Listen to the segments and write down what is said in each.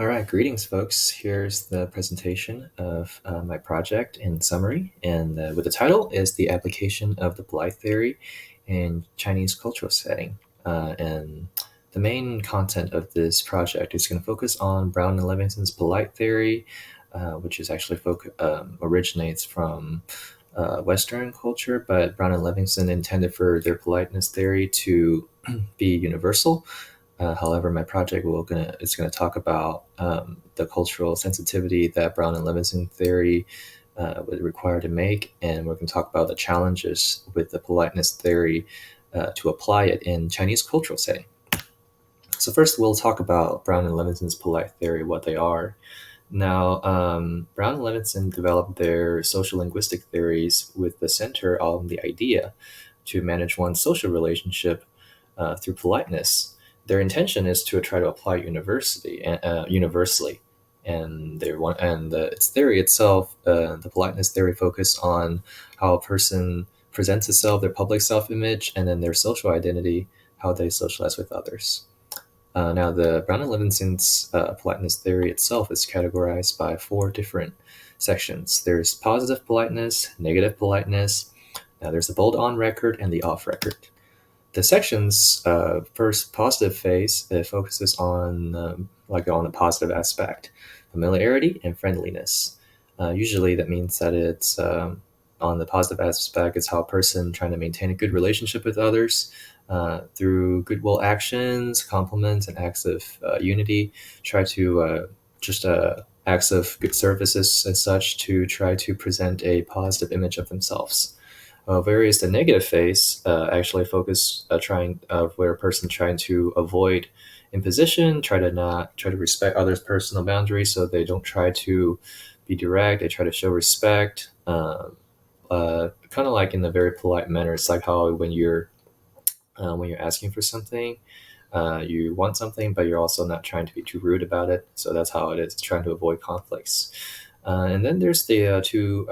All right, greetings, folks. Here's the presentation of my project in summary, and with the title is the application of the polite theory in Chinese cultural setting. And the main content of this project is going to focus on Brown and Levinson's polite theory, which is actually originates from Western culture, but Brown and Levinson intended for their politeness theory to be universal. However, my project is gonna talk about the cultural sensitivity that Brown and Levinson theory would require to make, and we're going to talk about the challenges with the politeness theory to apply it in Chinese cultural setting. So first, we'll talk about Brown and Levinson's polite theory, what they are. Now, Brown and Levinson developed their social linguistic theories with the center on the idea to manage one's social relationship through politeness. Their intention is to try to apply universally, and its theory itself, the politeness theory, focus on how a person presents itself, their public self-image, and then their social identity, how they socialize with others. Now, the Brown and Levinson's politeness theory itself is categorized by four different sections. There's positive politeness, negative politeness. Now, there's the bold on record and the off record. The section's first positive phase, it focuses on on the positive aspect, familiarity and friendliness. Usually, that means that it's on the positive aspect, it's how a person trying to maintain a good relationship with others through goodwill actions, compliments, and acts of unity. Try to just acts of good services and such to try to present a positive image of themselves. Whereas the negative phase actually focus where a person trying to avoid imposition, try to respect others' personal boundaries, so they don't try to be direct. They try to show respect, kind of like in a very polite manner. It's like how when you're asking for something, you want something, but you're also not trying to be too rude about it. So that's how it is, trying to avoid conflicts. And then there's the two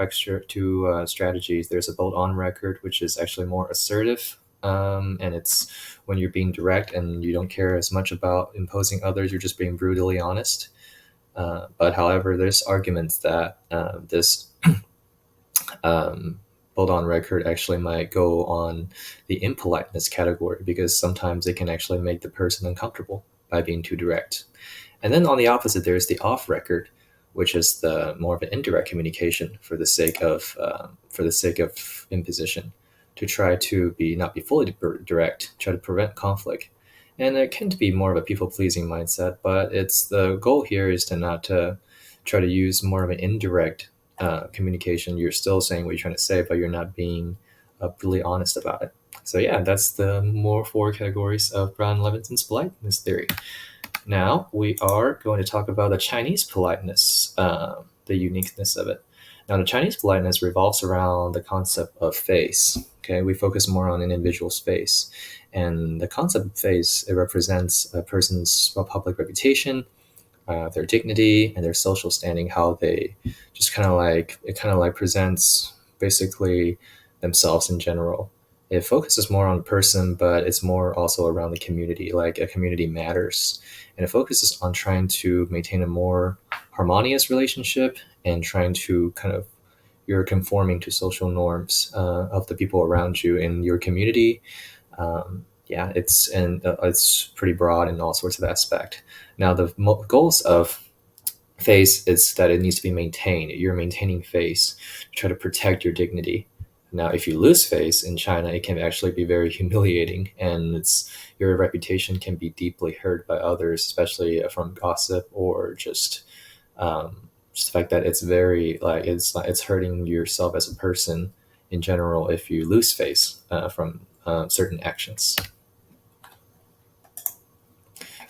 strategies. There's a bold on record, which is actually more assertive. And it's when you're being direct and you don't care as much about imposing others, you're just being brutally honest. But however, there's arguments that this bold on record actually might go on the impoliteness category because sometimes it can actually make the person uncomfortable by being too direct. And then on the opposite, there's the off record, which is the more of an indirect communication for the sake of imposition, to try to not be fully direct, try to prevent conflict. And it can be more of a people pleasing mindset, but it's the goal here is to not to try to use more of an indirect communication. You're still saying what you're trying to say, but you're not being really honest about it. So yeah, that's the more four categories of Brown Levinson's politeness theory. Now we are going to talk about the Chinese politeness, the uniqueness of it. Now the Chinese politeness revolves around the concept of face. Okay, we focus more on an individual's face, and the concept of face, it represents a person's public reputation, their dignity, and their social standing. How they just kind of like presents basically themselves in general. It focuses more on the person, but it's more also around the community, like a community matters. And it focuses on trying to maintain a more harmonious relationship and trying to you're conforming to social norms of the people around you in your community. Yeah, it's pretty broad in all sorts of aspect. Now, the goals of face is that it needs to be maintained. You're maintaining face to try to protect your dignity. Now, if you lose face in China, it can actually be very humiliating, and your reputation can be deeply hurt by others, especially from gossip or just the fact that it's very it's hurting yourself as a person in general if you lose face from certain actions.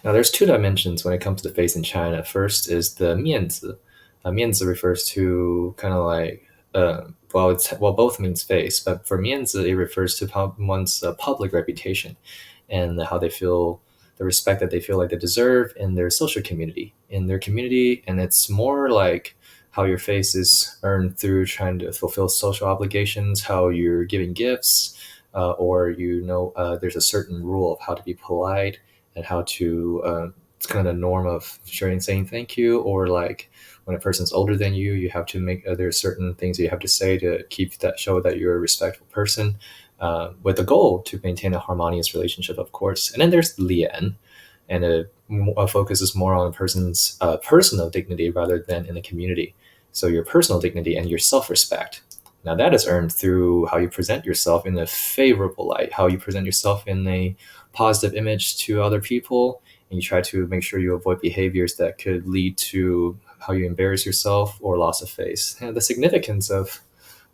Now, there's two dimensions when it comes to face in China. First is the mianzi. Mianzi refers to kind of like both means face, but for mianzi it refers to one's public reputation and how they feel, the respect that they feel like they deserve in their social community, and it's more like how your face is earned through trying to fulfill social obligations, how you're giving gifts, or there's a certain rule of how to be polite and how to it's kind of the norm of sharing, saying thank you, or like when a person's older than you, you have to make there's certain things that you have to say to keep that show that you're a respectful person, with the goal to maintain a harmonious relationship, of course. And then there's Lian, and it focuses more on a person's personal dignity rather than in the community. So your personal dignity and your self-respect. Now that is earned through how you present yourself in a favorable light, how you present yourself in a positive image to other people, and you try to make sure you avoid behaviors that could lead to how you embarrass yourself or loss of face. And the significance of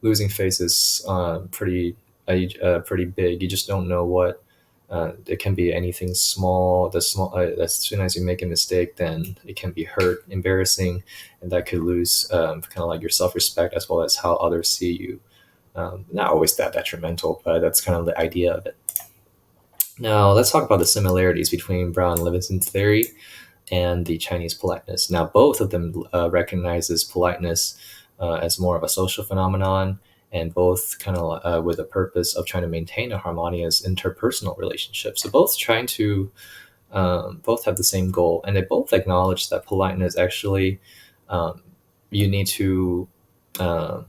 losing face is pretty big. You just don't know what. It can be anything small. As soon as you make a mistake, then it can be hurt, embarrassing, and that could lose kind of like your self-respect as well as how others see you. Not always that detrimental, but that's kind of the idea of it. Now, let's talk about the similarities between Brown and Levinson's theory and the Chinese politeness. Now, both of them recognizes politeness as more of a social phenomenon, and both kind of with a purpose of trying to maintain a harmonious interpersonal relationship. So both have the same goal, and they both acknowledge that politeness actually um, you need to uh,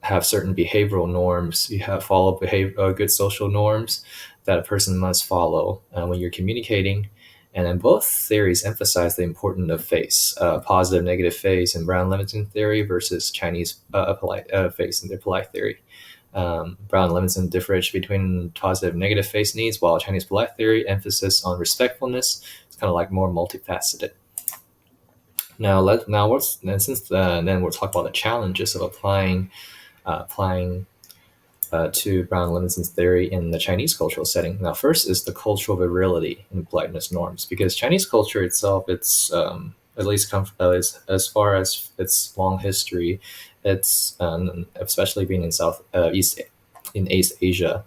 have certain behavioral norms. You have follow good social norms that a person must follow when you're communicating. And then both theories emphasize the importance of face, positive, negative face in Brown Levinson theory versus Chinese polite face in their polite theory. Brown and Levinson differentiate between positive and negative face needs, while Chinese polite theory emphasis on respectfulness. It's kind of like more multifaceted. Then we'll talk about the challenges of applying to Brown and Levinson's theory in the Chinese cultural setting. Now, first is the cultural virility in politeness norms, because Chinese culture itself, it's at least as far as its long history, it's especially being in East Asia,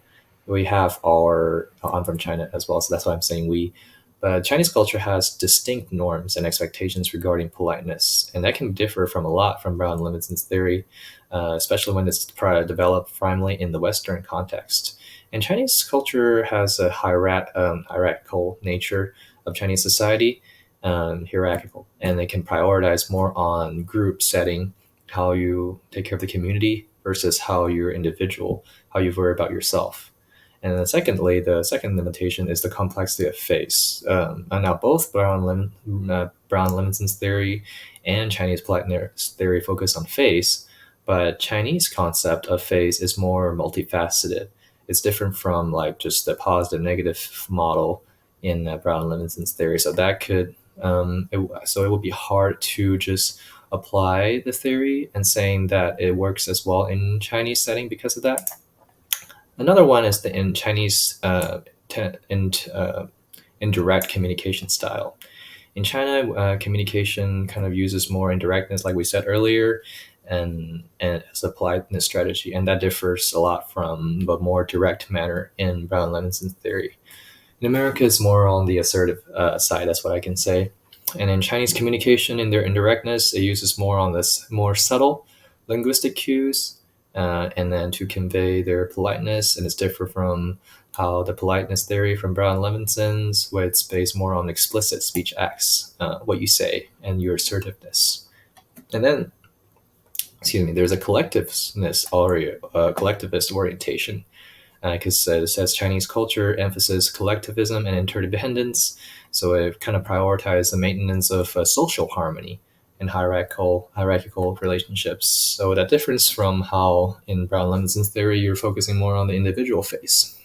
we have our. I'm from China as well, so that's why I'm saying we. But Chinese culture has distinct norms and expectations regarding politeness, and that can differ from a lot from Brown and Levinson's theory, especially when it's developed primarily in the Western context. And Chinese culture has a hierarchical nature of Chinese society, hierarchical, and they can prioritize more on group setting, how you take care of the community versus how you're individual, how you worry about yourself. And then secondly, the second limitation is the complexity of face. And now both Brown Leminson's theory and Chinese politeness theory focus on face, but Chinese concept of face is more multifaceted. It's different from like just the positive negative model in Brown Leminson's theory. So that could it would be hard to just apply the theory and saying that it works as well in Chinese setting because of that. Another one is the in Chinese indirect communication style. In China, communication kind of uses more indirectness, like we said earlier, and as a politeness strategy, and that differs a lot from the more direct manner in Brown Leminson's theory. In America, it's more on the assertive side. That's what I can say. And in Chinese communication, in their indirectness, it uses more on this more subtle linguistic cues, and then to convey their politeness. And it's different from how the politeness theory from Brown Levinson's, where it's based more on explicit speech acts, what you say, and your assertiveness. And then, excuse me, there's a collectivist orientation, because it says Chinese culture emphasizes collectivism and interdependence. So it kind of prioritizes the maintenance of social harmony and hierarchical relationships. So that difference from how in Brown Leminson's theory you're focusing more on the individual face.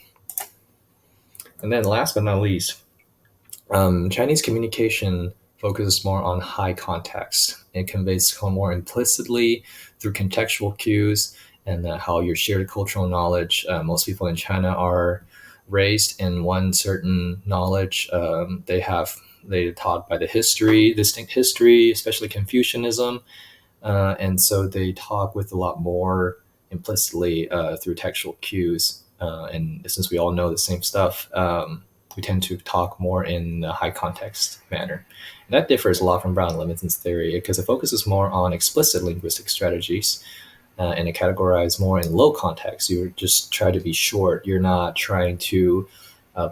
And then last but not least, Chinese communication focuses more on high context. It conveys more implicitly through contextual cues and how your shared cultural knowledge. Most people in China are raised in one certain knowledge. They're taught by the distinct history, especially Confucianism, and so they talk with a lot more implicitly through textual cues. And since we all know the same stuff, we tend to talk more in a high context manner. And that differs a lot from Brown Leminson's theory because it focuses more on explicit linguistic strategies, and it categorizes more in low context. You just try to be short. You're not trying to uh,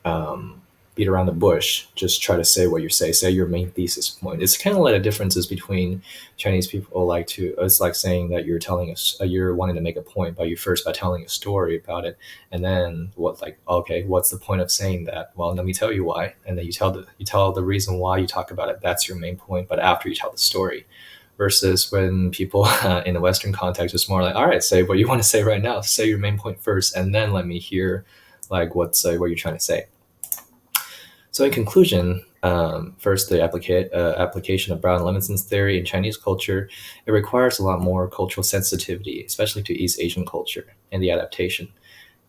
um, beat around the bush. Just try to say what you say your main thesis point. It's kind of like the differences between Chinese people like to. It's like saying that you're telling us you're wanting to make a point by telling a story about it, and then what like okay, what's the point of saying that? Well, let me tell you why, and then you tell the reason why you talk about it. That's your main point. But after you tell the story, versus when people in the Western context, it's more like, all right, say what you want to say right now. Say your main point first, and then let me hear like what you're trying to say. So, in conclusion, first, the application of Brown Levinson's theory in Chinese culture, it requires a lot more cultural sensitivity, especially to East Asian culture and the adaptation.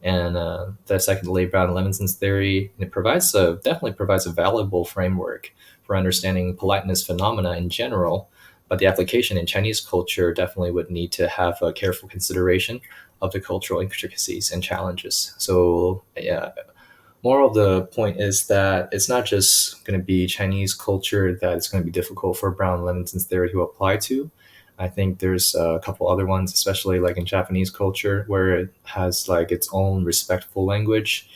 And the secondly, Brown Levinson's theory, it definitely provides a valuable framework for understanding politeness phenomena in general, but the application in Chinese culture definitely would need to have a careful consideration of the cultural intricacies and challenges. So, yeah, moral of the point is that it's not just going to be Chinese culture that it's going to be difficult for Brown Levinson's theory to apply to. I think there's a couple other ones, especially like in Japanese culture, where it has like its own respectful language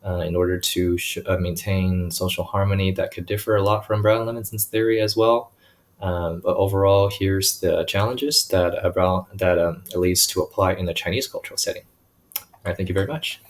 in order to maintain social harmony that could differ a lot from Brown Levinson's theory as well. But overall, here's the challenges that it leads to apply in the Chinese cultural setting. All right, thank you very much.